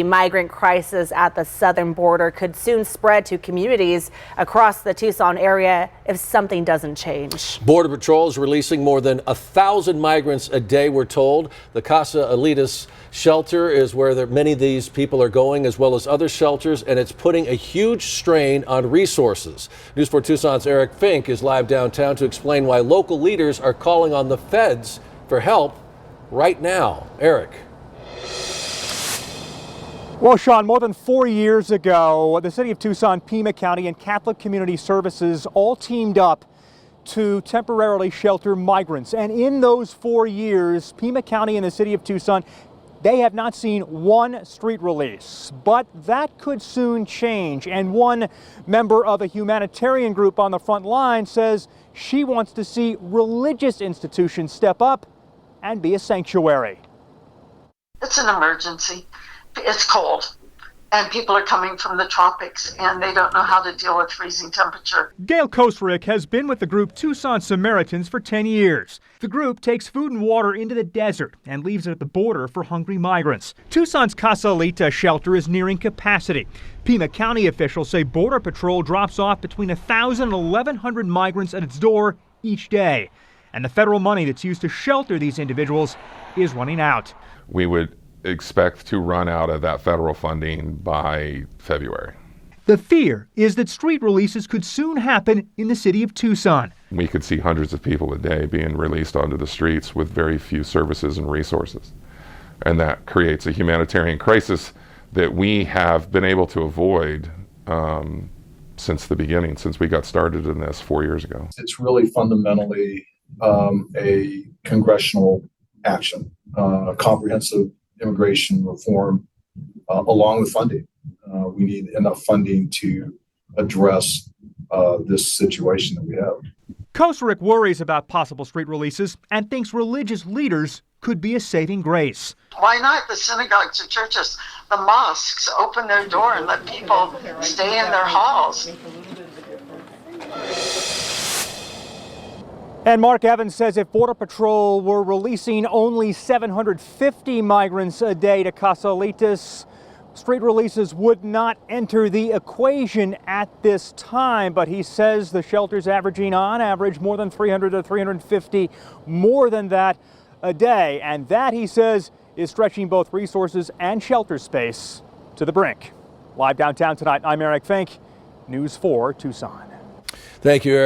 The migrant crisis at the southern border could soon spread to communities across the Tucson area if something doesn't change. Border Patrol is releasing more than 1,000 migrants a day, we're told. The Casa Alitas shelter is where many of these people are going, as well as other shelters, and it's putting a huge strain on resources. News 4 Tucson's Eric Fink is live downtown to explain why local leaders are calling on the feds for help right now. Eric. Well, Sean, more than 4 years ago, the city of Tucson, Pima County, and Catholic Community Services all teamed up to temporarily shelter migrants. And in those 4 years, Pima County and the city of Tucson, they have not seen one street release. But that could soon change. And one member of a humanitarian group on the front line says she wants to see religious institutions step up and be a sanctuary. It's an emergency. It's cold, and people are coming from the tropics, and they don't know how to deal with freezing temperature. Gail Kosrick has been with the group Tucson Samaritans for 10 years. The group takes food and water into the desert and leaves it at the border for hungry migrants. Tucson's Casa Alitas shelter is nearing capacity. Pima County officials say Border Patrol drops off between 1,000 and 1,100 migrants at its door each day. And the federal money that's used to shelter these individuals is running out. We would expect to run out of that federal funding by February. The fear is that street releases could soon happen in the city of Tucson. We could see hundreds of people a day being released onto the streets with very few services and resources. And that creates a humanitarian crisis that we have been able to avoid since the beginning, since we got started in this 4 years ago. It's really fundamentally a congressional action, comprehensive immigration reform, along with funding. We need enough funding to address this situation that we have. Kosrick worries about possible street releases and thinks religious leaders could be a saving grace. Why not the synagogues, the churches, the mosques open their door and let people stay in their halls? And Mark Evans says if Border Patrol were releasing only 750 migrants a day to Casa Alitas, street releases would not enter the equation at this time. But he says the shelter's averaging on average more than 300 to 350 more than that a day. And that, he says, is stretching both resources and shelter space to the brink. Live downtown tonight, I'm Eric Fink, News 4 Tucson. Thank you, Eric.